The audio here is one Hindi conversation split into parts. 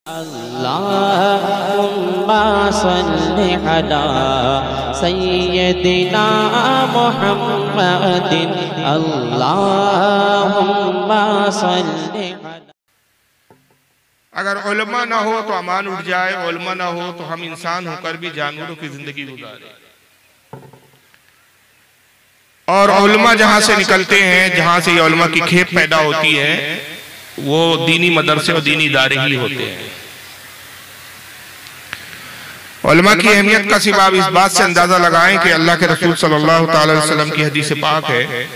अल्लाहुम्मा सल्लि अला सय्यदिना मुहम्मदिन अल्लाहुम्मा सल्लि। अगर उलमा ना हो तो अमान उठ जाए, उलमा ना हो तो हम इंसान होकर भी जानवरों की जिंदगी गुजारे। और उलमा जहां से निकलते हैं, जहां से ये उलमा की खेप पैदा होती है, वो दीनी मदरसे और दीनी इदारे ही होते हैं। उलमा की अहमियत का सिर्फ आप इस बात से अंदाजा लगाएं कि अल्लाह के रसूल सल्लल्लाहु अलैहि वसल्लम की हदीस पाक है,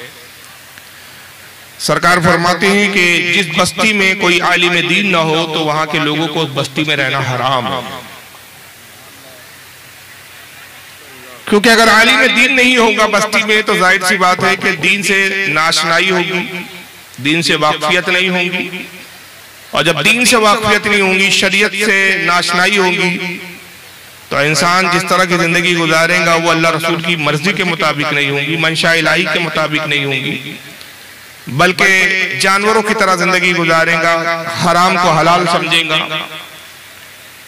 सरकार फरमाते हैं कि जिस बस्ती में कोई आलिम दीन ना हो तो वहां के लोगों को उस बस्ती में रहना हराम है। क्योंकि अगर आलिम दीन नहीं होगा बस्ती में तो जाहिर सी बात है कि दीन से नाशनाई होगी, दीन से वाकफियत नहीं होगी, और जब दीन से वाकफियत नहीं होगी, शरीयत से नाशनाई होगी, तो इंसान जिस तरह की जिंदगी गुजारेगा वो अल्लाह रसूल की मर्जी के मुताबिक नहीं होगी, मंशा इलाही के मुताबिक नहीं होगी, बल्कि जानवरों की तरह जिंदगी गुजारेगा, हराम को हलाल समझेगा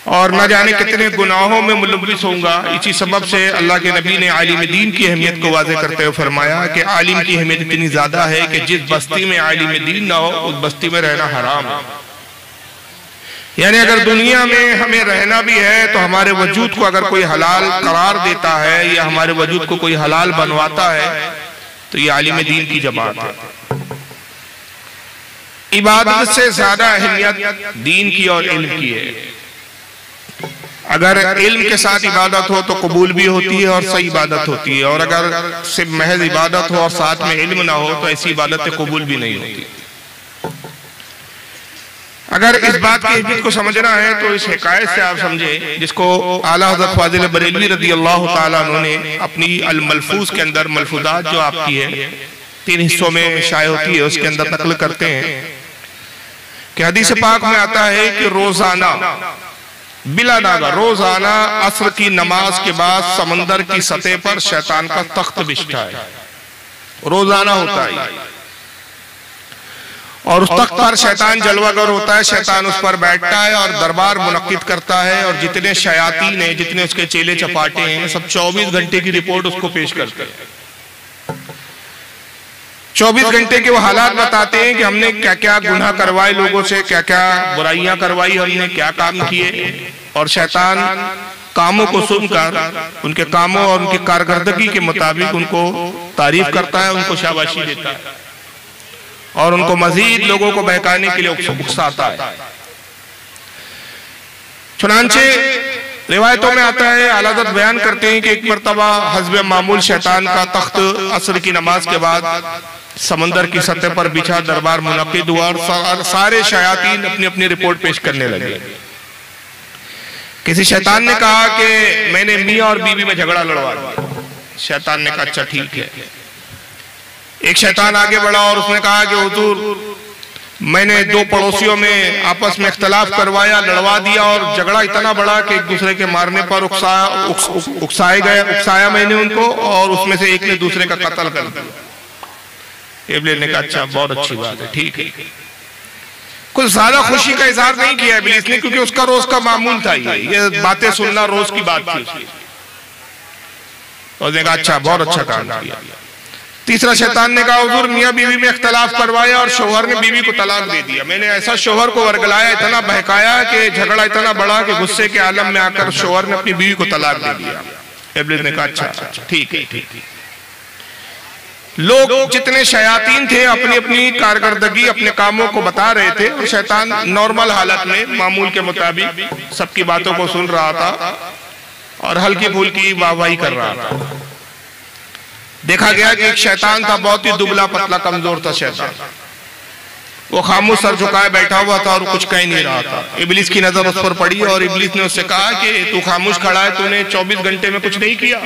और न जाने कितने गुनाहों में मुलव्विस होगा। इसी सबब से अल्लाह के नबी ने आलिम दीन की अहमियत को वाज़ेह करते हुए फरमाया कि आलिम की अहमियत इतनी ज्यादा है कि जिस बस्ती में आलिम दीन ना हो उस बस्ती में रहना हराम है। यानी अगर दुनिया में हमें रहना भी है तो हमारे वजूद को अगर कोई हलाल करार देता है या हमारे वजूद को कोई हलाल बनवाता है तो ये आलिम दीन की जमात है। इबादत से ज्यादा अहमियत दीन की और इल्म की है। अगर इल्म के साथ इबादत हो तो कबूल भी होती है और सही इबादत होती है, और अगर सिर्फ महज इबादत हो और साथ में इल्म ना हो तो ऐसी इबादत कबूल भी नहीं होती। अगर इस बात की अहमियत को समझना है तो इस हिकायत से आप समझे, जिसको आला हज़रत फाज़िल बरेलवी रज़ी अल्लाह ताला अन्हु ने अपनी अल मलफूज के अंदर, मलफूजात जो आपकी है 3 हिस्सों में शाये होती है, उसके अंदर नकल करते हैं कि हदीस पाक में आता है कि रोजाना बिला नागा रोजाना असर की नमाज के बाद समंदर की सतह पर शैतान का तख्त बिछता है। रोजाना होता है और उस तख्त पर शैतान जलवागर होता है, शैतान उस पर बैठता है और दरबार मुनक्किद करता है, और जितने शयातीन हैं, जितने उसके चेले चपाटे हैं, सब 24 घंटे की रिपोर्ट उसको पेश करते हैं। 24 घंटे के वो हालात बताते हैं कि हमने क्या क्या गुनाह करवाए लोगों से, क्या क्या बुराइयां करवाई हमने, क्या काम किए, और शैतान कामों को सुनकर उनके कामों और उनकी कारकर्दगी के मुताबिक उनको तारीफ करता है, उनको शाबाशी देता है और उनको मजीद लोगों को बहकाने के लिए उकसाता है। चुनांचे रिवायतों में आता है, आला हज़रत बयान करते हैं कि एक मर्तबा हस्ब मामूल शैतान का तख्त असर की नमाज के बाद समंदर की सतह पर बिछा दरबार मुनक्किद हुआ और सारे शयातीन अपनी अपनी रिपोर्ट पेश करने लगे। किसी शैतान ने कहा कि मैंने मियाँ और बीवी में झगड़ा लड़वा दिया। शैतान ने कहा अच्छा ठीक है। एक शैतान आगे बढ़ा और उसने कहा कि हुजूर मैंने 2 पड़ोसियों में आपस में इख्तलाफ करवाया, लड़वा दिया और झगड़ा इतना बड़ा कि एक दूसरे के मारने पर उकसाया मैंने उनको, और उसमें से एक ने दूसरे का कत्ल कर दिया। इब्लीस ने कहा अच्छा बहुत अच्छी बात है, ठीक है। कुछ ज्यादा खुशी का इजहार नहीं किया इब्लीस ने, क्योंकि उसका रोज का मामूल था, ये बातें सुनना रोज की बात थी उसकी। उसने कहा अच्छा बहुत अच्छा काम किया। तीसरा शैतान ने कहा हुजूर मियाँ बीवी में इख्तलाफ करवाया और शौहर ने बीवी को तलाक दे दिया। मैंने ऐसा शौहर को वर्गलाया, इतना बहकाया कि झगड़ा इतना बड़ा कि गुस्से के आलम में आकर शौहर ने अपनी बीवी को तलाक दे दिया। इब्लीस ने कहा अच्छा ठीक है ठीक है। लोग जितने शयातीन थे अपनी अपनी कारकर्दगी अपने कामों को बता रहे थे, और शैतान नॉर्मल हालत में मामूल के मुताबिक सबकी बातों को सुन रहा था और हल्की फुल्की वाहवाही कर रहा था। देखा गया कि एक शैतान था, बहुत ही दुबला पतला कमजोर था शैतान। वो खामोश सर झुकाए बैठा हुआ था और कुछ कह नहीं रहा था। इब्लीस की नजर उस पर पड़ी और इब्लीस ने उससे कहा कि तू खामोश खड़ा है, तूने 24 घंटे में कुछ नहीं किया।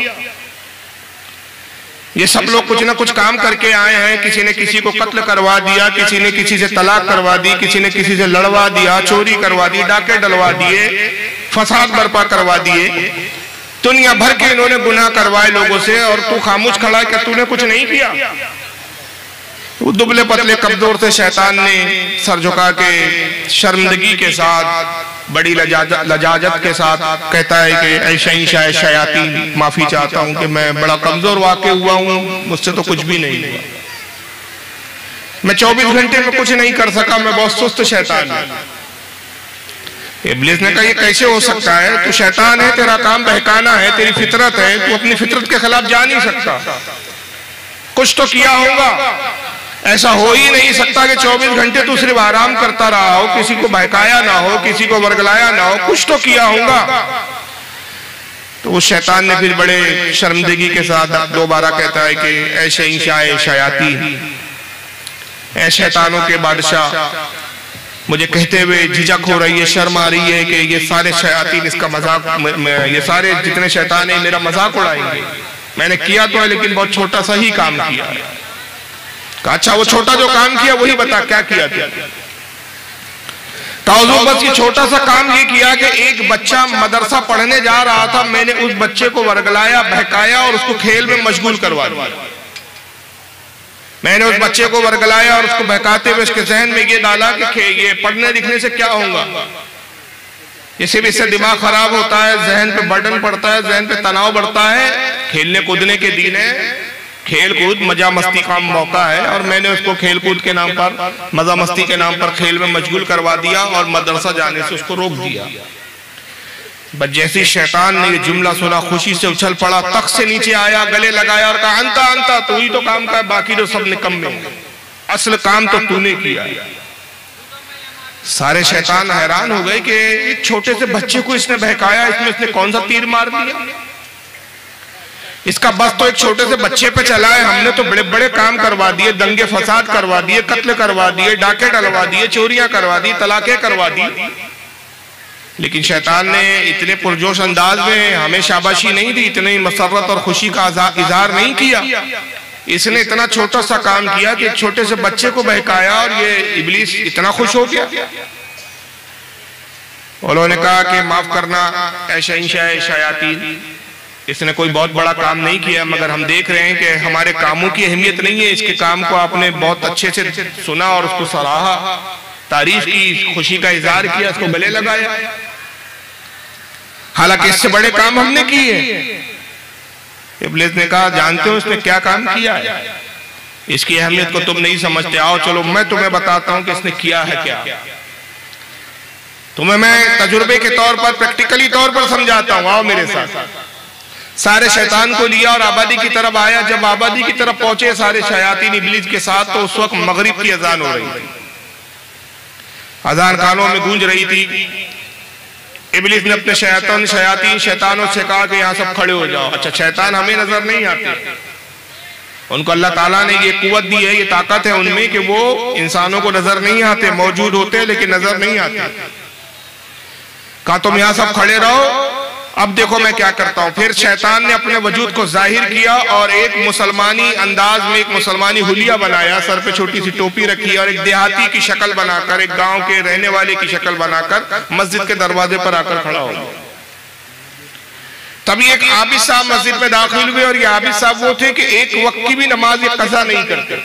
ये सब लोग कुछ ना कुछ काम करके आए हैं, किसी ने किसी को कत्ल करवा दिया, किसी ने किसी से तलाक करवा दी, किसी ने किसी से लड़वा दिया, चोरी करवा दी, डाके डलवा दिए, फसाद बर्पा करवा दिए, दुनिया भर के इन्होंने गुनाह करवाए लोगों से, और तू खामोश खड़ा है, क्या तूने कुछ नहीं किया? वो दुबले पतले कमजोर से शैतान ने सर झुका के शर्मिंदगी के साथ बड़ी लजाजत के साथ कहता है कि ऐ शहंशाह शयातीन, माफी चाहता हूं कि मैं बड़ा कमजोर वाक़ हुआ हूं, मुझसे तो कुछ भी नहीं हुआ, मैं 24 घंटे में कुछ नहीं कर सका, मैं बहुत सुस्त शैतान हूं। इब्लीस ने कहा ये कैसे हो सकता है, तू शैतान है, तेरा काम बहकाना है, तेरी फितरत है, तू अपनी फितरत के खिलाफ जा नहीं सकता, कुछ तो किया होगा, ऐसा हो ही नहीं सकता कि 24 घंटे तू सिर्फ आराम करता रहा हो, किसी को बहकाया ना हो, किसी को वर्गलाया ना हो, कुछ तो किया होगा। तो उस शैतान ने फिर बड़े शर्मिंदगी के साथ दोबारा कहता है कि ऐ शहंशाह शयातीन, ऐ शैतानों के बादशाह, मुझे कहते हुए झिझक हो रही है, शर्म आ रही है कि ये सारे शयातीन इसका मजाक, ये सारे जितने शैतान हैं मेरा मजाक उड़ाएंगे। मैंने किया तो है लेकिन बहुत छोटा सा ही काम किया है। अच्छा वो छोटा जो काम किया वही बता क्या किया था। तो बस ये छोटा सा काम ये किया कि एक बच्चा मदरसा पढ़ने जा रहा था, मैंने उस बच्चे को वर्गलाया, बहकाया और उसको खेल में मशगूल करवा दिया। मैंने उस बच्चे को वर्गलाया और उसको बहकाते हुए उसके जहन में ये डाला कि ये पढ़ने लिखने से क्या होगा, ये सिर्फ इससे दिमाग खराब होता है, जहन पे बर्डन पड़ता है, जहन पे तनाव बढ़ता है। खेलने कूदने के दिन है, खेल कूद मजा मस्ती का मौका है, और मैंने उसको खेल कूद के नाम पर, मजा मस्ती के नाम पर खेल में मशगूल करवा दिया और मदरसा जाने से उसको रोक दिया। बस जैसे शैतान ने ये जुमला सुना, खुशी से उछल पड़ा, तख्त से नीचे आया, गले लगाया और कहा अंता अंता, तू ही तो काम का, बाकी तो सब निकम्मे, असल काम तो तूने किया। सारे शैतान हैरान हो गए कि एक छोटे से बच्चे को इसने बहकाया, इसमें इसने कौन सा तीर मार दिया, इसका बस तो एक छोटे से बच्चे पे चला है, हमने तो बड़े बड़े काम करवा दिए, दंगे फसाद करवा दिए, कत्ल करवा दिए, डाके डलवा दिए, चोरियां करवा दी, तलाकें करवा दी। लेकिन शैतान ने इतने पुरजोश अंदाज में हमें शाबाशी नहीं दी, इतनी मसरत और खुशी का इजहार नहीं किया। इसने इतना छोटा सा काम किया कि एक छोटे से बच्चे को बहकाया और ये इब्लीस इतना खुश हो गया। उन्होंने कहा कि माफ करना ऐ शहंशाह शयातीन, इसने कोई बहुत बड़ा काम नहीं किया, मगर हम देख रहे हैं कि हमारे कामों की अहमियत नहीं है, इसके काम को आपने बहुत अच्छे से सुना और उसको सराहा, तारीफ की, खुशी का इजहार किया, उसको गले लगाया। हालांकि इससे बड़े काम हमने किए। इब्लीस ने कहा जानते हो इसने क्या काम किया है, इसकी अहमियत को तुम नहीं समझते, आओ चलो मैं तुम्हें बताता हूं कि इसने किया है क्या। तुम्हें मैं तजुर्बे के तौर पर, प्रैक्टिकली तौर पर समझाता हूं, आओ मेरे साथ। सारे शैतान को लिया और आबादी की तरफ आया। जब आबादी की तरफ पहुंचे सारे शयातीन इब्लीस के साथ, तो उस वक्त मगरिब की अजान हो रही थी, अजान कानों में गूंज रही थी। इब्लीस ने अपने शैतानों से कहा कि यहाँ सब खड़े हो जाओ। अच्छा, शैतान हमें नजर नहीं आते, उनको अल्लाह ताला ने ये कुव्वत दी है, ये ताकत है उनमें कि वो इंसानों को नजर नहीं आते, मौजूद होते लेकिन नजर नहीं आते। कहा तुम यहाँ सब खड़े रहो, अब देखो मैं क्या करता हूं। फिर शैतान ने अपने वजूद को जाहिर किया और एक मुसलमानी अंदाज में, एक मुसलमानी हुलिया बनाया, सर पे छोटी सी टोपी रखी और एक देहाती की शक्ल बनाकर, एक गांव के रहने वाले की शक्ल बनाकर मस्जिद के दरवाजे पर आकर खड़ा हो गया। तभी एक आबिद साहब मस्जिद में दाखिल हुए, और ये आबिद साहब वो थे कि एक वक्त की भी नमाज ये कज़ा नहीं करते,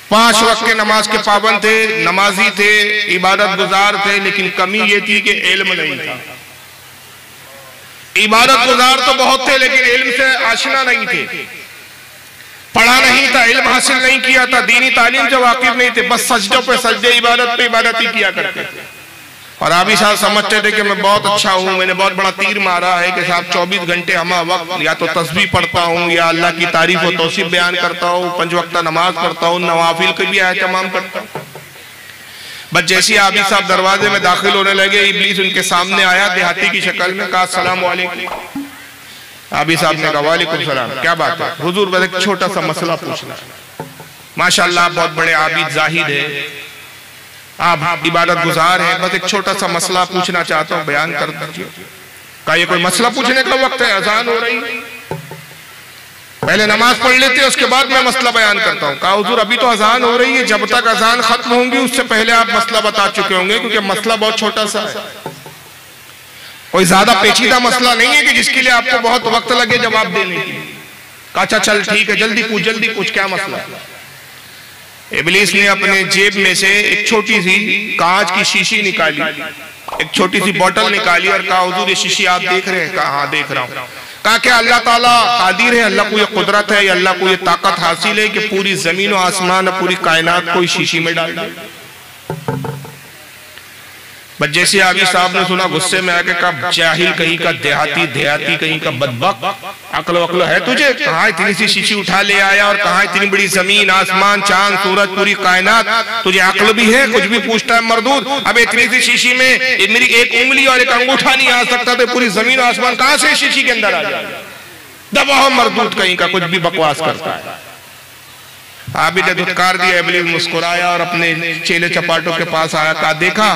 5 वक्त के नमाज के पाबंद थे, नमाजी थे, इबादत गुजार थे, लेकिन कमी ये थी कि इल्म नहीं था। इबादत गुजार तो बहुत थे लेकिन इल्म से आशना नहीं थे, पढ़ा नहीं था, इल्म हासिल नहीं किया था, दीनी तालीम से वाकिफ नहीं थे, बस सजदों पे सजदे, इबादत पे इबादत ही किया करते थे। और आबी साहब समझते थे कि मैं बहुत अच्छा हूँ, मैंने बहुत बड़ा तीर मारा है कि साहब 24 घंटे हम वक्त या तो तस्बीह पढ़ता हूँ या अल्लाह की तारीफ और तौसीफ बयान करता हूँ, 5 वक्त नमाज पढ़ता हूँ, नवाफिल का भी एहतमाम करता हूँ। बस जैसे आबिद साहब दरवाजे में दाखिल होने लगे, इब्लीस उनके सामने आया देहाती की शक्ल में, कहा अस्सलाम वालेकुम। आबिद साहब ने कहा वालेकुम सलाम, क्या बात है हुजूर, बस एक छोटा सा मसला पूछना है। माशाअल्लाह बहुत बड़े आबिद जाहिद है, आप इबादत गुजार हैं, बस एक छोटा सा मसला पूछना चाहता हूँ, बयान कर दीजिए। कहा ये कोई मसला पूछने का वक्त है, अजान हो रही, पहले नमाज पढ़ लेते हैं उसके बाद मैं मसला बयान करता हूँ। कहा हुजूर अभी तो अजान हो रही है, जब तक अजान खत्म होंगी उससे पहले आप मसला बता चुके होंगे, क्योंकि मसला बहुत छोटा सा है, कोई ज्यादा पेचीदा मसला नहीं है कि जिसके लिए आपको बहुत वक्त लगे जवाब देने के लिए। कहा अच्छा चल ठीक है, जल्दी पूछ क्या मसला। इब्लीस ने अपने जेब में से एक छोटी सी कांच की शीशी निकाली, एक छोटी सी बोतल निकाली और कहा हुजूर ये शीशी आप देख रहे हैं? कहा हाँ देख रहा हूं। कहा क्या अल्लाह ताला कादिर है, अल्लाह को ये कुदरत है या अल्लाह को ये ताकत हासिल है कि पूरी जमीन और आसमान और पूरी कायनात को इस शीशी में डाल दे? बस जैसे आबी साहब ने सुना गुस्से में आके कहा जाहिल कहीं का, देहाती कहीं का, बदबक, अक्ल वक्ल है तुझे? कहाँ इतनी सी शीशी उठा ले आया और कहाँ इतनी बड़ी जमीन आसमान चांद सूरज पूरी कायनात, तुझे अक्ल भी है? कुछ भी पूछता है मरदूद। अब इतनी सी शीशी में मेरी एक उंगली और एक अंगूठा नहीं आ सकता तो पूरी जमीन आसमान कहाँ से शीशी के अंदर आ जाए? दबाओ मरदूद कहीं का, कुछ भी बकवास करता है। आबिद ने धुतकार दिया, इब्लीस मुस्कुराया और अपने चेले चपाटों के पास आया, कहा देखा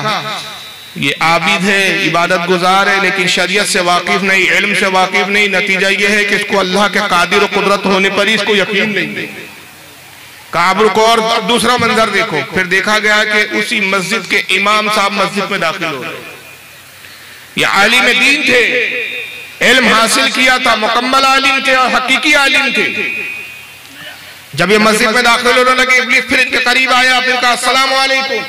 ये आबिद है, इबादत गुजार है, लेकिन शरीयत से वाकिफ नहीं, इल्म से वाकिफ नहीं। नतीजा ये है कि इसको अल्लाह के कादिर और कुदरत होने पर ही इसको यकीन नहीं। काबरू को और दूसरा मंजर देखो। फिर देखा गया कि उसी मस्जिद के इमाम साहब मस्जिद में दाखिल हो गए। ये आलिम दीन थे, इल्म हासिल किया था, मुकम्मल आलिम थे और हकीकी आलिम थे। जब ये मस्जिद में दाखिल होने लगे, इब्लीस फिर इनके करीब आया, फिर कहा अस्सलाम वालेकुम।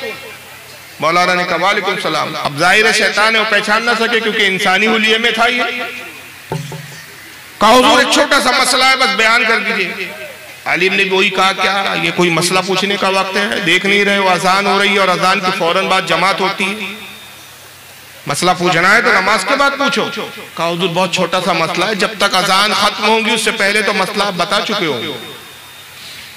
मौलाना ने कहा वालेकुम सलाम। अब जाहिर है शैतान है, वो पहचान ना सके क्योंकि इंसानी हुलिये में था ये। कहा हुजूर एक छोटा सा मसला है, बस बयान कर दीजिए। आलिम ने भी वही कहा क्या ये कोई मसला पूछने का वक्त है? देख नहीं रहे हो अजान हो रही है और अजान के फौरन बाद जमात होती है। मसला पूछना है तो नमाज के बाद पूछो। कहा हुजूर बहुत छोटा सा मसला है, जब तक अजान खत्म होंगी उससे पहले तो मसला आप बता चुके होंगे।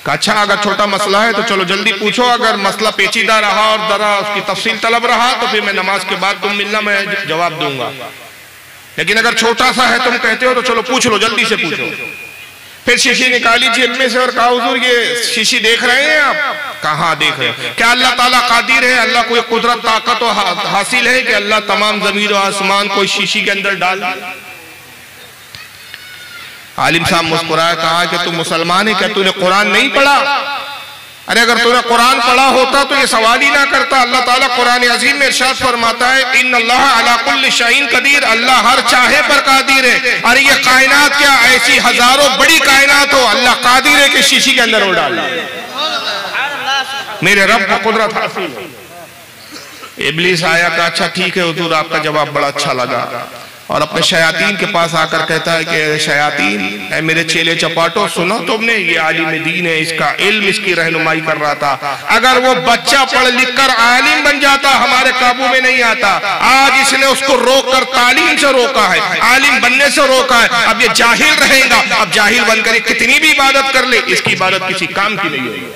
अच्छा अगर छोटा मसला है तो चलो जल्दी पूछो, अगर मसला पेचीदा रहा और जरा उसकी तफसील तलब रहा तो फिर मैं नमाज के बाद तुम मिलना, मैं जवाब दूंगा। लेकिन अगर छोटा सा है तुम कहते हो तो चलो पूछ लो, जल्दी से पूछो। फिर शीशी निकाली जेब में से और कहा हुजूर ये शीशी देख रहे हैं आप? कहाँ देख रहे हैं? क्या अल्लाह ताला कादिर है, अल्लाह को एक कुदरत ताकत हासिल है कि अल्लाह तमाम जमीन और आसमान को शीशी के अंदर डाल दे? आलिम साहब मुस्कुराया, कहा कि तू मुसलमान है क्या, तूने कुरान नहीं पढ़ा? अरे अगर तूने कुरान पढ़ा होता तो ये सवाल ही ना करता। अल्लाह ताला कुरान अजीम में इरशाद फरमाता है इन्नल्लाह अला कुल्लि शैइन कदीर, अल्लाह हर चाहे पर कादिर है। अरे ये कायनात क्या ऐसी हजारों बड़ी कायनात हो, अल्लाह कादिर है कि शीशी के अंदर वो डाल मेरे रब को कुदरत हासिल है। इब्लीस आया, कहा अच्छा ठीक है हुजूर आपका जवाब बड़ा अच्छा लगा, और अपने शयातीन के पास आकर कहता है कि शयातीन ऐ मेरे चेले चपाटो, सुनो तुमने ये आलिम दीन है, इसका इल्म इसकी रहनुमाई कर रहा था। अगर वो बच्चा पढ़ लिख कर आलिम बन जाता हमारे काबू में नहीं आता। आज इसने उसको रोक कर तालीम से रोका है, आलिम बनने से रोका है। अब ये जाहिल रहेगा, अब जाहिल बनकर कितनी भी इबादत कर ले इसकी इबादत किसी काम की नहीं होगी,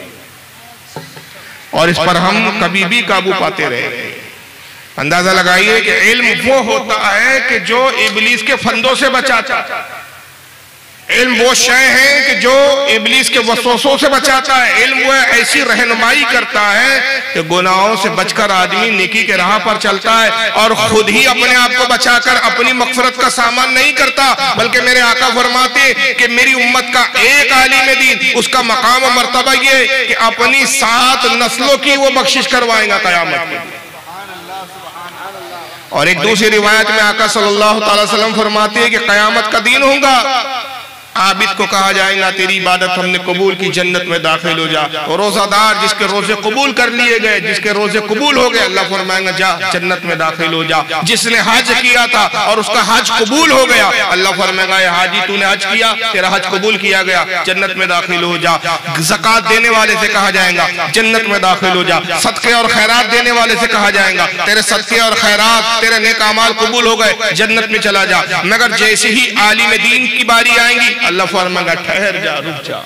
और इस पर हम कभी भी काबू पाते रहे। अंदाजा लगाइए कि इल्म वो होता है कि जो इब्लीस के फंदों से बचाता है। इल्म वो शय है कि जो इब्लीस के वसवसों से बचाता है। इल्म वो ऐसी रहनुमाई करता है कि गुनाहों से बचकर आदमी नेकी के राह पर चलता है और खुद ही अपने आप को बचाकर अपनी मगफरत का सामान नहीं करता, बल्कि मेरे आका फरमाते कि मेरी उम्मत का एक आलिम दीन, उसका मकाम और मर्तबा ये कि अपनी 7 नस्लों की वो बख्शिश करवाएगा कयामत में। और एक दूसरी रिवायत में आका सल्लल्लाहु अलैहि वसल्लम फरमाते हैं कि कयामत का दिन होगा, आबिद को कहा जाएगा तेरी इबादत हमने कबूल की, जन्नत में दाखिल हो जा। और रोजादार जिसके रोजे कबूल कर लिए गए, जिसके रोजे कबूल हो गए, अल्लाह फरमाएगा जा जन्नत में दाखिल हो जा। जिसने हज किया था और उसका हज कबूल हो गया, अल्लाह फरमाएगा हाजी तूने हज किया, तेरा हज कबूल किया गया, जन्नत में दाखिल हो जा। ज़कात देने वाले से कहा जाएगा जन्नत में दाखिल हो जा। सदके और खैरात देने वाले से कहा जाएगा तेरे सदके और खैरात, तेरे नेक अमाल कबूल हो गए, जन्नत में चला जा। मगर जैसे ही आलिम दीन की बारी आएगी, अल्लाह फरमाएगा ठहर जा, रुक जा,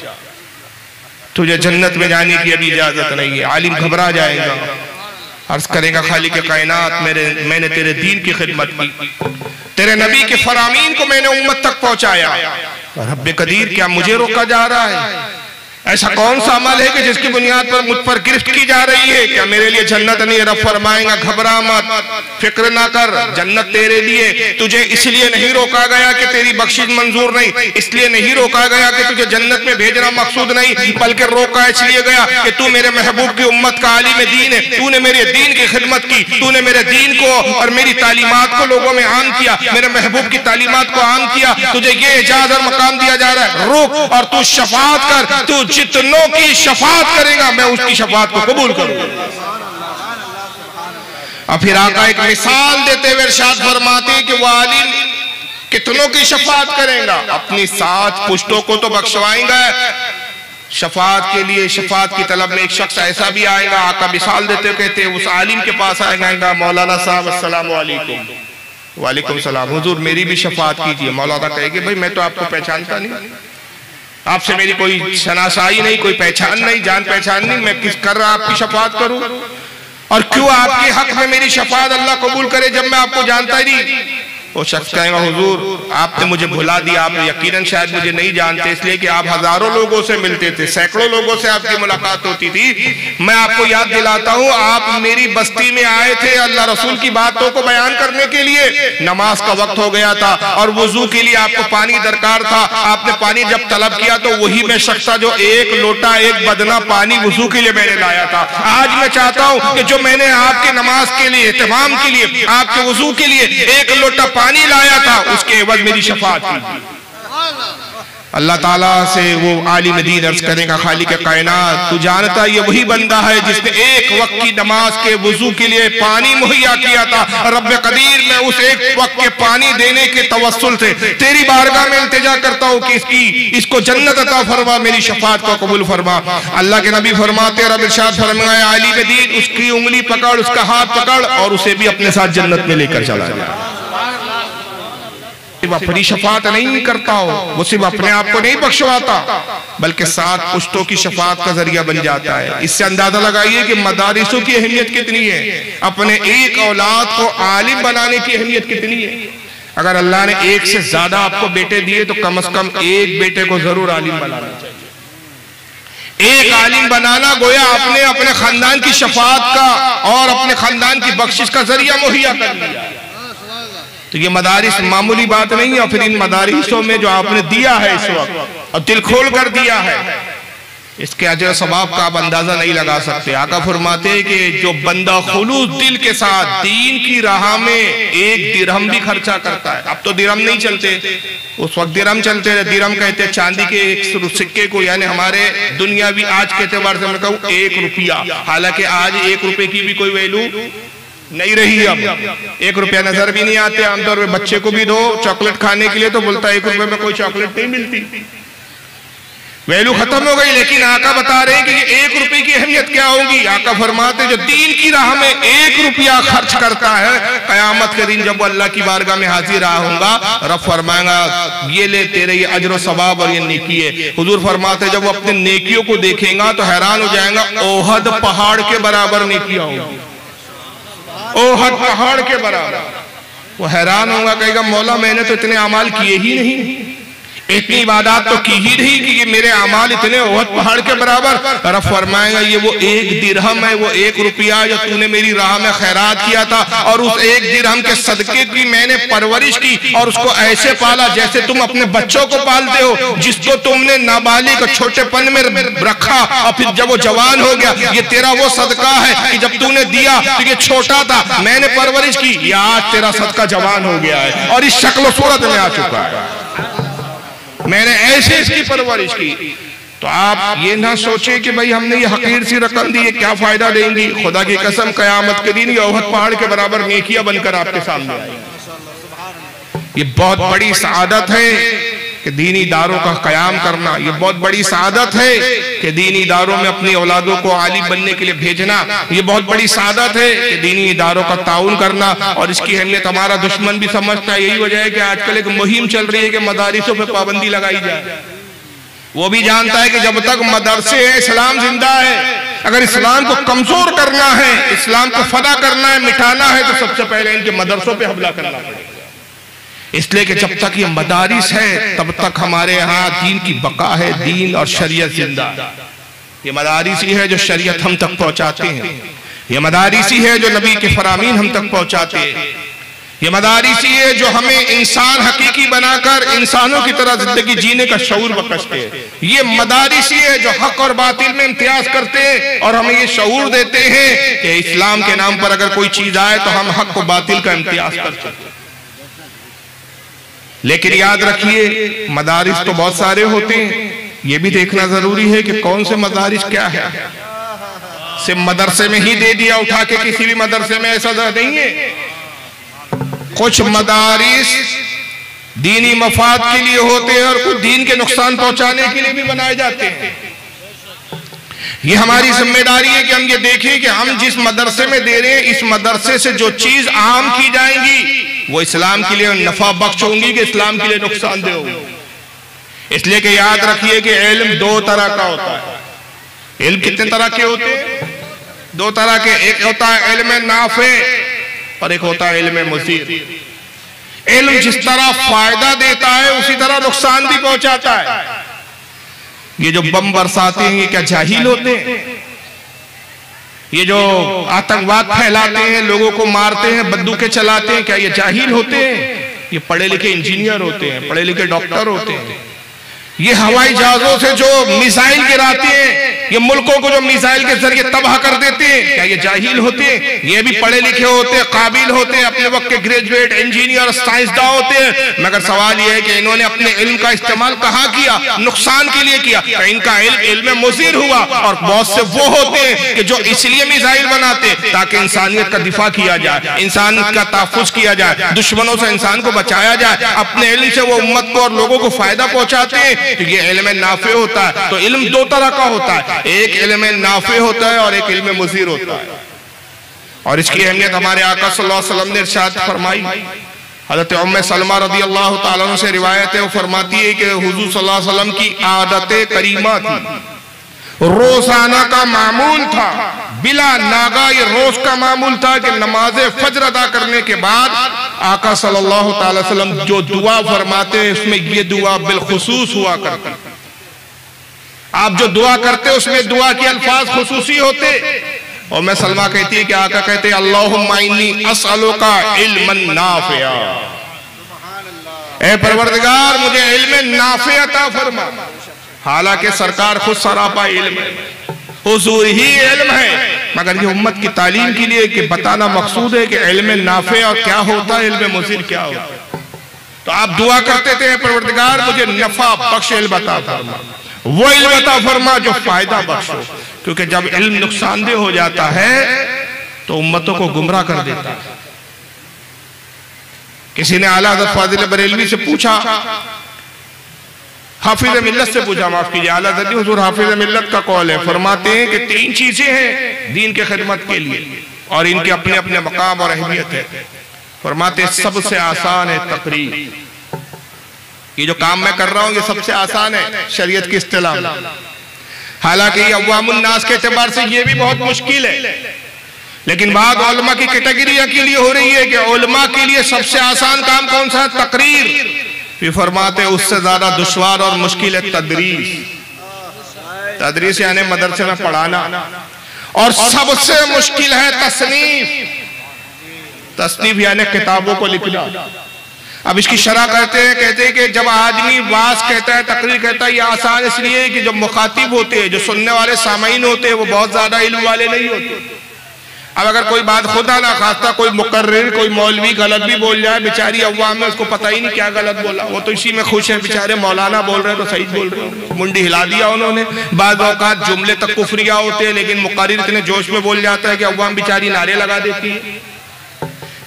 तुझे जन्नत में जाने की अभी इजाजत नहीं है। आलिम घबरा जाएगा, अर्ज करेगा खालिक कायनात मैंने तेरे दीन की खिदमत की, तेरे नबी के फरामीन को मैंने उम्मत तक पहुंचाया, रब्बे कदीर क्या मुझे रोका जा रहा है? ऐसा कौन सा अमल है कि जिसकी बुनियाद पर मुझ पर गिरफ्त की जा रही है? क्या मेरे लिए जन्नत नहीं है? रब फरमाएगा घबरा मत, फिक्र ना कर, जन्नत तेरे लिए। तुझे इसलिए नहीं रोका गया कि तेरी बख्शिश मंजूर नहीं, इसलिए नहीं रोका गया कि तुझे जन्नत में भेजना मकसूद नहीं, बल्कि रोका इसलिए गया कि तू मेरे महबूब की उम्मत का आलिम दीन है, तूने मेरे दीन की खिदमत की, तूने मेरे दीन को और मेरी तालीमात को लोगों में आम किया, मेरे महबूब की तालीमात को आम किया। तुझे ये इजाजत और मकाम दिया जा रहा है, रुक और तू शफाअत कर, तू जितनों की शफात करेगा मैं उसकी शफात को कबूल करूंगा। और फिर आका एक मिसाल देते हुए इरशाद फरमाते हैं कि वो आलिम कितनों की शफात करेगा, अपनी 7 पुश्तों को तो बख्शवाएंगा। शफात के लिए शफात की तलब में एक शख्स ऐसा भी आएगा, आका मिसाल देते हुए कहते हैं उस आलिम के पास आएगा, मौलाना साहब अस्सलाम वालेकुम। वालेकुम सलाम, हुजूर मेरी भी शफात कीजिए। मौलाना कहेंगे भाई मैं तो आपको पहचानता नहीं, आपसे मेरी कोई शनासाई नहीं, कोई पहचान नहीं, जान पहचान नहीं, मैं किस कर रहा आपकी शफात करूं? और क्यों आपके हक में मेरी शफात अल्लाह कबूल करे जब मैं आपको जानता ही नहीं? वो शख्स कहेगा हुजूर आपने मुझे भुला दिया, आप यकीनन शायद मुझे नहीं जानते, इसलिए कि आप हजारों लोगों से मिलते थे, सैकड़ों लोगों से आपकी मुलाकात होती थी। मैं आपको याद दिलाता हूँ, आप मेरी बस्ती में आए थे अल्लाह रसूल की बातों को बयान करने के लिए। नमाज का वक्त हो गया था और वुजू के लिए आपको पानी दरकार था। आपने पानी जब तलब किया तो वही मैं शख्स था जो 1 लोटा 1 बदना पानी वुजू के लिए मैंने लाया था। आज मैं चाहता हूँ कि जो मैंने आपके नमाज के लिए, इत्माम के लिए, आपके वुजू के लिए 1 लोटा पानी लाया था, उसके एवज मेरी शफात कीजिए। अल्लाह ताला से वो आलिम दीन अर्ज करेगा, खालिक कायनात तू जानता ये वही बंदा है जिसने 1 वक्त की नमाज के वुजू के लिए पानी मुहैया किया था। रब कदीर मैं उस 1 वक्त के पानी देने के तवस्सुल से तेरी बारगाह में इल्तिजा करता हूँ कि इसको जन्नत अता फरमा, मेरी शफात को कबूल फरमा। अल्लाह के नबी फरमाते, रब इरशाद फरमाए आलिम दीन उसकी उंगली पकड़, उसका हाथ पकड़ और उसे भी अपने साथ जन्नत में लेकर चला जाए। अपनी शफात नहीं करता हो, वो सिर्फ अपने आप को नहीं बख्शवाता बल्कि 7 पुश्तों की शफात का जरिया बन जाता है। इससे अंदाजा लगाइए कि मदारिसों की अहमियत कितनी है, अपने एक औलाद को आलिम बनाने की अहमियत कितनी है। अगर अल्लाह ने 1 से ज्यादा आपको बेटे दिए तो कम से कम 1 बेटे को जरूर आलिम बनाना चाहिए। 1 आलिम बनाना गोया आपने अपने खानदान की शफात का और अपने खानदान की बख्शिश का जरिया मुहैया कर लिया। तो ये मदारिस मामूली बात नहीं है। और फिर इन मदारिसों में जो आपने दिया है इस वक्त और दिल खोल कर दिया है, इसके अजर सवाब का आप अंदाजा नहीं लगा सकते। आका फरमाते हैं कि जो बंदा खुलूस दिल के साथ दीन की राह में 1 दिरहम भी खर्चा करता है। अब तो दिरहम नहीं चलते, उस वक्त दिरहम चलते थे। दिरहम कहते हैं चांदी के एक सिक्के को, यानी हमारे दुनियावी आज के एतबार से मैं कहूँ 1 रुपया। हालांकि आज 1 रुपए की भी कोई वैल्यू नहीं रही। अब 1 रुपया नजर भी नहीं आते। आमतौर पर बच्चे को भी दो चॉकलेट खाने के लिए तो बोलता है 1 रुपए में कोई चॉकलेट नहीं मिलती, वैल्यू खत्म हो गई। लेकिन आका बता रहे हैं कि 1 रुपए की अहमियत क्या होगी। आका फरमाते जो दीन की राह में 1 रुपया खर्च करता है, कयामत के दिन जब वो अल्लाह की बारगाह में हाजिर रहा होगा, रब फरमाएगा ये ले तेरे ये अजर और सवाब और ये नेकी है। हुजूर फरमाते जब वो अपने नेकियों को देखेगा तो हैरान हो जाएगा, ओहद पहाड़ के बराबर नेकियां होंगी, ओहद पहाड़ के बराबर। वो हैरान होगा, कहेगा मौला मैंने तो इतने अमाल किए ही नहीं, इतनी इबादत तो की ही नहीं कि ये मेरे अमाल इतने ओहद पहाड़ के बराबर। रब फरमाएगा ये वो 1 दिरहम है, वो 1 रुपया जो तूने मेरी राह में खैरात किया था और उस 1 दिरहम के सदके की मैंने परवरिश की और उसको ऐसे पाला जैसे तुम अपने बच्चों को पालते हो, जिसको तुमने नाबालिग और छोटेपन में रखा और फिर जब वो जवान हो गया, ये तेरा वो सदका है कि जब तूने दिया तो ये छोटा था, मैंने परवरिश की, ये आज तेरा सदका जवान हो गया है और इस शक्ल सूरत में आ चुका है, मैंने ऐसे इसकी परवरिश की। तो आप ये ना सोचें कि भाई हमने ये हकीर सी रकम दी, ये क्या फायदा देंगी। खुदा की कसम कयामत के दिन ये ओहद पहाड़ के बराबर नेकियां बनकर आपके सामने आएगी। ये बहुत बड़ी सआदत है कि दीनी इदारों का कयाम करना, ये बहुत बड़ी सआदत है कि दीनी इदारों में अपनी औलादों को आलिम बनने के लिए भेजना, ये बहुत बड़ी सआदत है कि दीनी इदारों का ताउन करना। और इसकी अहमियत हमारा दुश्मन भी समझता है। यही वजह है कि आजकल एक मुहिम चल रही है कि मदारिसों पे पाबंदी लगाई जाए। वो भी जानता है कि जब तक मदरसे हैं इस्लाम जिंदा है। अगर इस्लाम को कमजोर करना है, इस्लाम को फना करना है, मिटाना है, तो सबसे पहले इनके मदरसों पे हमला करना पड़ेगा। इसलिए कि जब तक ये मदारिस है तब तक हमारे यहाँ दीन की बका है, दीन और शरीयत जिंदा है। ये मदारिस ही है जो शरीयत हम तक पहुंचाते हैं, ये मदारिस ही है जो नबी के फरामीन हम तक पहुंचाते हैं, ये मदारिस ही है जो हमें इंसान हकीकी बनाकर इंसानों की तरह जिंदगी जीने का शऊर बख्शते हैं। ये मदारिस ही है जो हक और बातिल में इम्तियाज करते हैं और हमें ये शऊर देते हैं कि इस्लाम के नाम पर अगर कोई चीज आए तो हम हक और बातिल का इम्तियाज कर सकते हैं। लेकिन याद रखिए मदारिस तो बहुत सारे होते हैं, ये भी देखना जरूरी है कि कौन से मदारिस क्या है। सिर्फ मदरसे में ही दे दिया उठा के, किसी भी मदरसे में ऐसा नहीं है। कुछ मदारिस दीनी मफाद के लिए होते हैं और कुछ दीन के नुकसान पहुंचाने के लिए भी बनाए जाते हैं। ये हमारी जिम्मेदारी है कि हम ये देखें कि हम जिस मदरसे में दे रहे हैं, इस मदरसे से जो चीज आम की जाएंगी वो इस्लाम के लिए नफा बख्श होंगी कि इस्लाम के लिए नुकसानदेह होंगी। इसलिए कि याद रखिए कि इल्म दो तरह का होता है। इल्म कितने तरह के होते हैं? दो तरह के। एक होता है इल्म नाफे और एक होता है इल्म मुसीर। इल्म जिस तरह फायदा देता है उसी तरह नुकसान भी पहुंचाता है। ये जो बम बरसाते हैं ये क्या जाहिल होते हैं? ये जो आतंकवाद फैलाते हैं, लोगों को मारते हैं, बंदूकें चलाते हैं, क्या ये जाहिल होते हैं? ये पढ़े लिखे इंजीनियर होते हैं, पढ़े लिखे डॉक्टर होते हैं। ये हवाई जहाजों से जो मिसाइल गिराते हैं, ये मुल्कों को जो मिसाइल के जरिए तबाह कर देते हैं, क्या ये जाहिल होते हैं? ये भी पढ़े लिखे होते हैं, काबिल होते हैं, अपने वक्त के ग्रेजुएट इंजीनियर साइंसदान होते हैं। मगर सवाल यह है कि इन्होंने अपने इल्म का इस्तेमाल कहाँ किया? नुकसान के लिए किया। तो इनका इल्म मुज़ीर हुआ। और बहुत से वो होते हैं कि जो इसलिए मिसाइल बनाते ताकि इंसानियत का दिफा किया जाए, इंसान का तहफ़्फ़ुज़ किया जाए, दुश्मनों से इंसान को बचाया जाए। अपने इल्म से वो उम्मत को और लोगों को फायदा पहुंचाते हैं। तो ये इल्म नाफे होता है। तो इल्म दो तरह का होता है, एक इल्म नाफे होता है और एक इल्म मुज़ीर होता है। और इसकी अहमियत हमारे आका सल्लल्लाहु अलैहि वसल्लम ने इरशाद फरमाई। हज़रत उम्मे सलमा रज़ियल्लाहु ताला अन्हा से रिवायत है, वो फरमाती है कि हुज़ूर सल्लल्लाहु अलैहि वसल्लम की आदत करीमा थी, रोजाना का मामूल था, बिला नागा ये रोज का मामूल था कि नमाज फज्र अदा करने के बाद आका सल्लल्लाहु अलैहि वसल्लम जो दुआ फरमाते हैं उसमें ये दुआ बिलखुसूस हुआ करती। आप जो दुआ करते उसमें दुआ के अल्फाज खुसूसी होते। और मैं सलमा कहती है कि आका कहते अल्लाहुम्मा इन्नी अस्अलुका इल्मन नाफिया, ऐ परवरदिगार मुझे इल्म नाफिया अता फरमा। हालांकि सरकार खुद सरापा इल्म है, हुजूर ही इल्म है, मगर ये उम्मत की तालीम के लिए कि बताना मकसूद है कि इल्म नाफे और क्या होता है, इल्म मुज़ीर क्या होता है। तो आप दुआ करते थे परवरदिगार मुझे नफा बख्श इल्म अता फरमा, वो इल्म अता फरमा जो फायदा बख्श हो। क्योंकि जब इल्म नुकसानदेह हो जाता है तो उम्मतों को गुमराह कर देता है। किसी ने आला हज़रत फाज़िल बरेलवी से पूछा, हाफिज मिल्लत से पूछा, माफ कीजिए, आला हज़रत हुजूर हाफिज मिल्लत का कौल है, फरमाते हैं कि तीन चीजें हैं दीन के खिदमत के लिए और इनके अपने अपने मकाम और अहमियत है। फरमाते सबसे आसान है तकरीर। ये जो काम मैं कर रहा हूं ये सबसे आसान है शरीयत की इस्तिलाह में। हालांकि ये अवामुन नास के एतबार से ये भी बहुत मुश्किल है, लेकिन बाद उलमा की कैटेगरी के लिए हो रही है कि उलमा के लिए सबसे आसान काम कौन सा है? तकरीर। फिर फरमाते उससे ज्यादा दुश्वार और मुश्किल है तदरीस। तदरीस यानी मदरसे में पढ़ाना। और सबसे मुश्किल है तसनीफ। तसनीफ यानी किताबों को लिखना। अब इसकी शरह कहते हैं कि जब आदमी वास कहता है, तकरीर कहता है, ये आसान इसलिए कि जो मुखातिब होते हैं, जो सुनने वाले सामीन होते हैं, वो बहुत ज्यादा इल्म वाले नहीं होते। अब अगर कोई बात खुदा ना खास्ता कोई मुकर्रिर कोई मौलवी गलत भी बोल जाए, बेचारी अव्वाम में उसको पता ही नहीं क्या गलत बोला, वो तो इसी में खुश है, बेचारे मौलाना बोल रहे तो सही बोल रहे, मुंडी हिला दिया उन्होंने। बाद औकात जुमले तक कुफरिया होते हैं, लेकिन मुकर्रिर इतने जोश में बोल जाता है कि अव्वाम बेचारी नारे लगा देती है।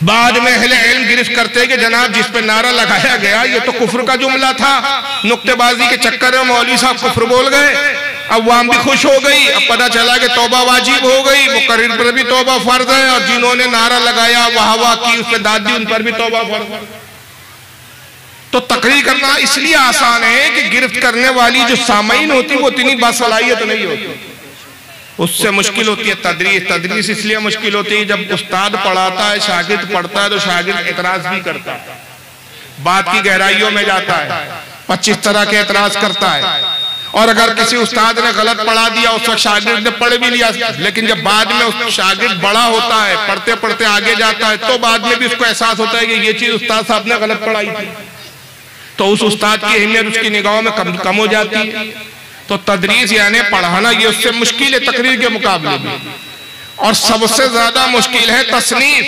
बाद में अहले इल्म गिरफ्त करते हैं कि जनाब जिस पे नारा लगाया गया ये तो कुफ्र का जुमला था, नुक्तेबाजी के चक्कर में मौलवी साहब कुफ्र बोल गए। अवाम भी खुश हो गई। अब पता चला कि तौबा वाजिब हो गई, मुकर्रिर पर भी तौबा फर्ज है, और जिन्होंने नारा लगाया वाह वाह की, उस पर दाद दी, उन पर भी तौबा फर्ज है। तो तकरीर करना इसलिए आसान है कि गिरफ्त करने वाली जो सामीन होती वो इतनी बासलाहियत नहीं होती, उससे मुश्किल होती है तदरीस। तदरीस इसलिए मुश्किल होती है जब उस्ताद पढ़ाता है, शागिर्द पढ़ता है, तो शागिर्द एतराज भी करता है, बात की गहराइयों में जाता है, 25 तरह के एतराज करता है। और अगर किसी उस्ताद ने गलत पढ़ा दिया, उस वक्त शागिर्द ने पढ़ भी लिया, लेकिन जब बाद में उस शागिर्द बड़ा होता है, पढ़ते पढ़ते आगे जाता है, तो बाद में भी उसको एहसास होता है कि ये चीज उस्ताद साहब ने गलत पढ़ाई थी, तो उस उस्ताद की अहमियत उसकी निगाहों में कम हो जाती है। तो तदरीस यानी पढ़ाना ये उससे मुश्किल है तकरीर के मुकाबले में। और सबसे ज्यादा मुश्किल है तसनीफ।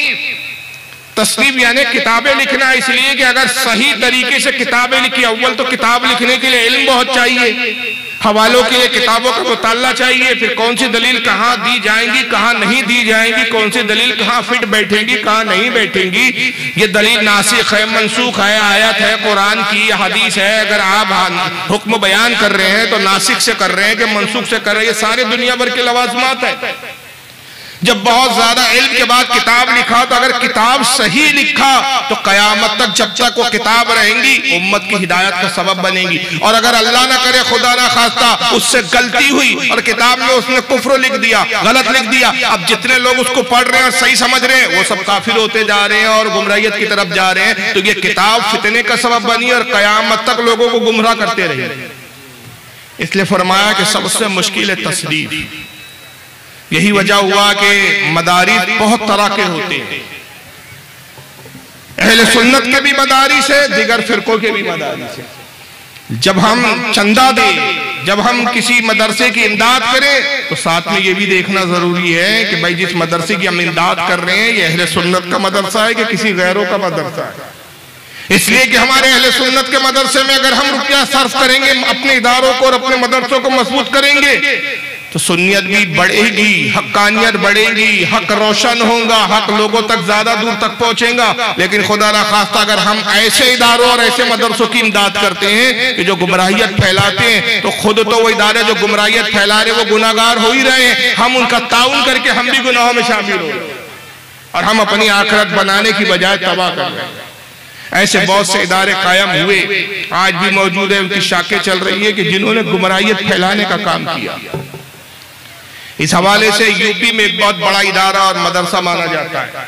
तसनीफ यानी किताबें लिखना, इसलिए कि अगर सही तरीके से किताबें लिखी, अव्वल तो किताब लिखने के लिए इल्म बहुत चाहिए, हवालों के लिए किताबों का मुताला चाहिए, फिर कौन सी दलील कहाँ दी जाएंगी, कहाँ नहीं दी जाएंगी, कौन सी दलील कहाँ फिट बैठेंगी, कहाँ नहीं बैठेंगी। ये दलील नासिख है, मनसूख है, आयत है कुरान की, हदीस है। अगर आप हुक्म बयान कर रहे हैं तो नासिख से कर रहे हैं कि मनसूख से कर रहे हैं, ये सारे दुनिया भर के लवाजमात है। जब बहुत ज्यादा इल्म के बाद किताब लिखा, तो अगर किताब सही लिखा तो कयामत तक जब तक वो किताब रहेंगी उम्मत की हिदायत का सबब बनेगी। और अगर अल्लाह ना करे, खुदा ना खास्ता, उससे गलती हुई और किताब में उसने कुफ्र लिख दिया, गलत लिख दिया, अब जितने लोग उसको पढ़ रहे हैं और सही समझ रहे हैं वो सब काफिर होते जा रहे हैं और गुमराहियत की तरफ जा रहे हैं। तो ये किताब फितने का सबब बनी और कयामत तक लोगों को गुमराह करते रहे। इसलिए फरमाया कि सबसे मुश्किल है तस्दीक। यही वजह हुआ कि मदारिस बहुत तरह के होते हैं। अहले सुन्नत के भी मदारिस है, दिगर फिरकों के भी मदारिस है। जब हम चंदा दें, जब हम किसी मदरसे की इमदाद करें तो साथ में ये भी देखना जरूरी है कि भाई जिस मदरसे की हम इमदाद कर रहे हैं ये अहले सुन्नत का मदरसा है कि किसी गैरों का मदरसा है। इसलिए कि हमारे अहले सुन्नत के मदरसे में अगर हम रुपया सर्फ करेंगे, अपने इदारों को और अपने मदरसों को मजबूत करेंगे तो सुन्नियत भी बढ़ेगी, हक्कानियत बढ़ेगी, हक रोशन होगा, हक लोगों तक ज्यादा दूर तक पहुंचेगा। लेकिन खुदा ना खास्ता अगर हम ऐसे इदारों और ऐसे मदरसों की इमदाद करते हैं कि जो गुमराहियत फैलाते हैं, तो खुद तो वो इदारे जो गुमराहियत फैला रहे वो गुनाहगार हो ही रहे हैं, हम उनका ताउन करके हम भी गुनाहों में शामिल हो रहे हैं और हम अपनी आखिरत बनाने की बजाय तबाह कर रहे हैं। ऐसे बहुत से इदारे कायम हुए, आज भी मौजूद है, उनकी शाखें चल रही है कि जिन्होंने गुमराहियत फैलाने का काम किया। इस हवाले से यूपी में एक बहुत बड़ा इदारा और मदरसा माना जाता है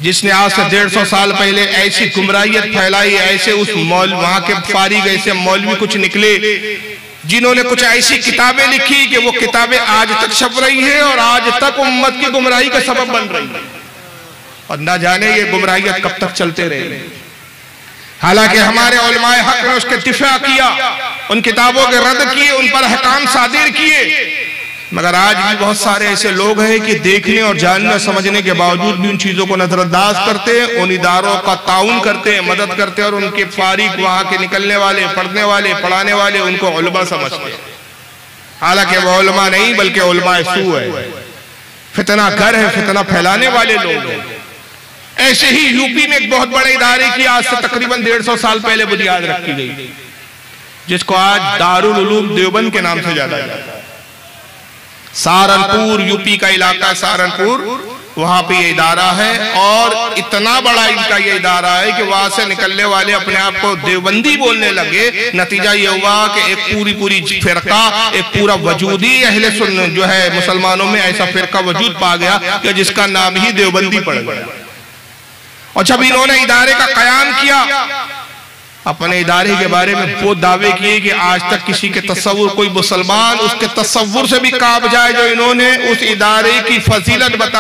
जिसने आज से 150 साल पहले ऐसी गुमराहियत फैलाई, ऐसे उस वहां के फारिग ऐसे मौलवी कुछ निकले जिन्होंने कुछ ऐसी किताबें लिखी कि वो किताबें आज तक छप रही हैं और आज तक उम्मत की गुमराही का सबब बन रही है और ना जाने ये गुमराहियत कब तक चलते रहे। हालांकि हमारे उलमाए हक ने उसके दिफा किया, उन किताबों के रद्द किए, उन पर अहकाम सादिर किए, मगर आज भी बहुत सारे ऐसे लोग हैं कि देखने और जानने समझने के बावजूद भी उन चीजों को नजरअंदाज करते हैं, उन इदारों का ताउन करते हैं, मदद करते हैं और उनके फारिग वहां के निकलने वाले, पढ़ने वाले, पढ़ाने वाले उनको उलमा समझते हैं। हालांकि वो उलमा नहीं बल्कि उलमा सू है, फितना घर है, फितना फैलाने वाले लोग हैं। ऐसे ही यूपी में एक बहुत बड़े इदारे की आज से तकरीबन 150 साल पहले बुनियाद रखी गई, जिसको आज दारुल उलूम देवबंद के नाम से जाना जाता है। सहारनपुर यूपी का इलाका, सहारनपुर, वहां पे ये इदारा है और इतना बड़ा इनका ये इदारा है कि वहां से निकलने वाले अपने आप को देवबंदी बोलने लगे। नतीजा ये हुआ कि एक पूरी फिरका, एक पूरा वजूदी अहले सुन्नत जो है मुसलमानों में ऐसा फिरका वजूद पा गया कि जिसका नाम ही देवबंदी पड़ गया। और जब इन्होंने इदारे का कयाम किया, अपने इदारे के बारे में वो दावे किए कि आज तक किसी के तस्वुर, कोई मुसलमान उसके तस्वुर से भी काब जाए जो इन्होंने उस इदारे की फजीलत बता